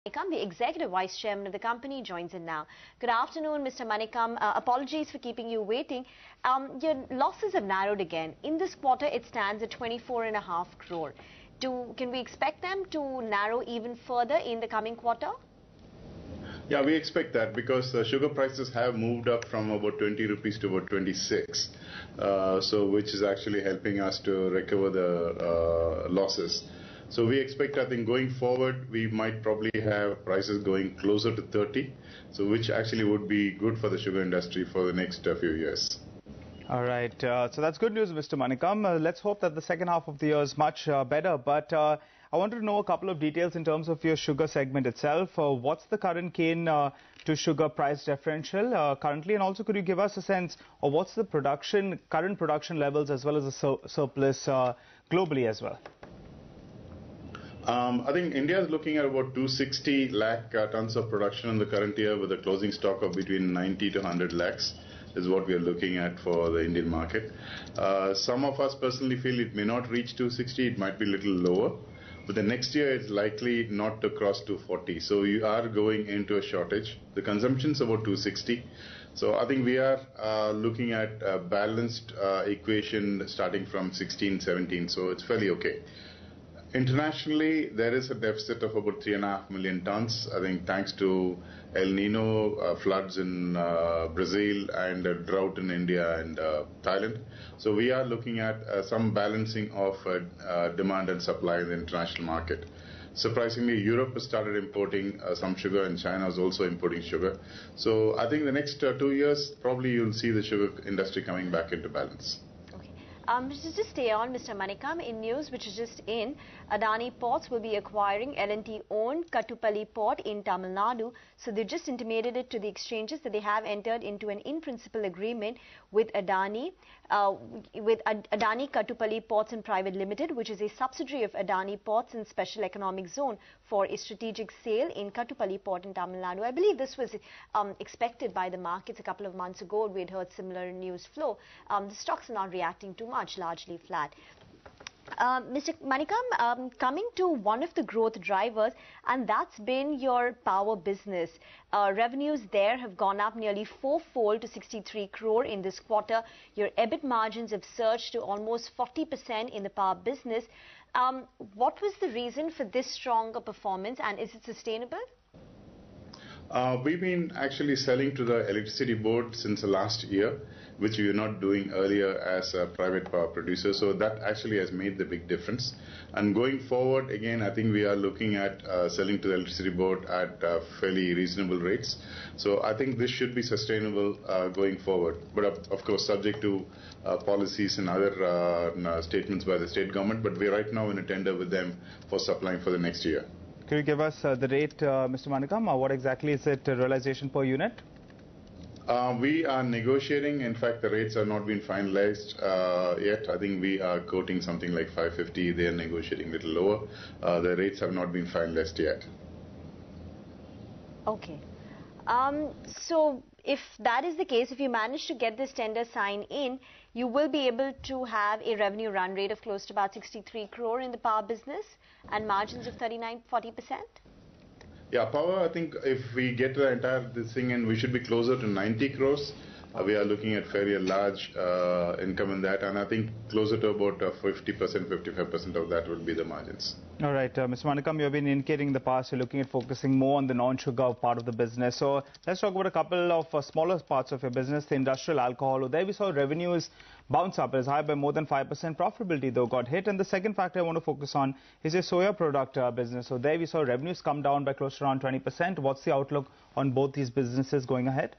Manikam, the Executive Vice Chairman of the company, joins in now. Good afternoon, Mr. Manikam. Apologies for keeping you waiting. Your losses have narrowed again. In this quarter, it stands at 24.5 crore. Can we expect them to narrow even further in the coming quarter? Yeah, we expect that because sugar prices have moved up from about 20 rupees to about 26, which is actually helping us to recover the losses. So we expect, I think, going forward, we might probably have prices going closer to 30, so which actually would be good for the sugar industry for the next few years. All right, so that's good news, Mr. Manikam. Let's hope that the second half of the year is much better. But I wanted to know a couple of details in terms of your sugar segment itself. What's the current cane to sugar price differential currently? And also, could you give us a sense of what's the current production levels as well as the surplus globally as well? I think India is looking at about 260 lakh tons of production in the current year with a closing stock of between 90 to 100 lakhs is what we are looking at for the Indian market. Some of us personally feel it may not reach 260, it might be a little lower. But the next year it's likely not to cross 240. So you are going into a shortage. The consumption is about 260. So I think we are looking at a balanced equation starting from 16, 17. So it's fairly okay. Internationally, there is a deficit of about 3.5 million tons. I think thanks to El Nino, floods in Brazil and a drought in India and Thailand. So we are looking at some balancing of demand and supply in the international market. Surprisingly, Europe has started importing some sugar and China is also importing sugar. So I think the next 2 years, probably you'll see the sugar industry coming back into balance. Just stay on, Mr. Manikam. In news which is just in, Adani Ports will be acquiring L&T-owned Kattupalli Port in Tamil Nadu. So they just intimated it to the exchanges that they have entered into an in-principle agreement with Adani Kattupalli Ports and Private Limited, which is a subsidiary of Adani Ports and Special Economic Zone, for a strategic sale in Kattupalli Port in Tamil Nadu. I believe this was expected by the markets a couple of months ago. We had heard similar news flow. The stocks are not reacting too much, largely flat. Mr. Manikam, coming to one of the growth drivers, and that's been your power business. Revenues there have gone up nearly fourfold to 63 crore in this quarter. Your EBIT margins have surged to almost 40% in the power business. What was the reason for this stronger performance, and is it sustainable? We've been actually selling to the electricity board since the last year, which we were not doing earlier as a private power producer. So that actually has made the big difference. And going forward, again, I think we are looking at selling to the electricity board at fairly reasonable rates. So I think this should be sustainable going forward. But of course, subject to policies and other statements by the state government. But we're right now in a tender with them for supplying for the next year. Can you give us the rate, Mr. Manikam? What exactly is it, realization per unit? We are negotiating. In fact, the rates have not been finalized yet. I think we are quoting something like 550. They are negotiating a little lower. The rates have not been finalized yet. Okay. So if that is the case, if you manage to get this tender sign in, you will be able to have a revenue run rate of close to about 63 crore in the power business and margins of 39-40%? Yeah, power, I think if we get the entire this thing in, we should be closer to 90 crores. We are looking at fairly large income in that, and I think closer to about 50%, 55% of that will be the margins. All right, Mr. Manikam, you have been indicating in the past you're looking at focusing more on the non-sugar part of the business. So let's talk about a couple of smaller parts of your business, the industrial alcohol. There we saw revenues bounce up. It is high by more than 5%. Profitability, though, got hit. And the second factor I want to focus on is your soya product business. So there we saw revenues come down by close to around 20%. What's the outlook on both these businesses going ahead?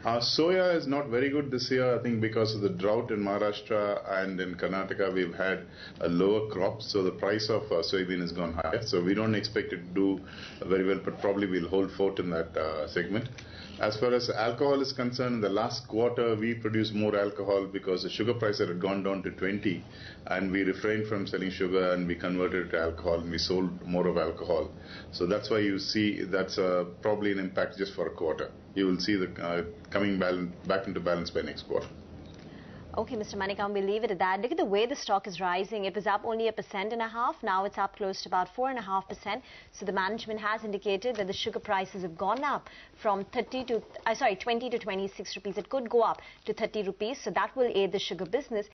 Soya is not very good this year, I think, because of the drought in Maharashtra and in Karnataka. We've had a lower crop, so the price of soybean has gone higher. So we don't expect it to do very well, but probably we'll hold fort in that segment. As far as alcohol is concerned, in the last quarter, we produced more alcohol because the sugar price had gone down to 20, and we refrained from selling sugar and we converted it to alcohol, and we sold more of alcohol. So that's why you see that's probably an impact just for a quarter. You will see the coming back into balance by next quarter. Okay, Mr. Manikam, we'll leave it at that. Look at the way the stock is rising. It was up only 1.5%. Now it's up close to about 4.5%. So the management has indicated that the sugar prices have gone up from 20 to 26 rupees. It could go up to 30 rupees. So that will aid the sugar business.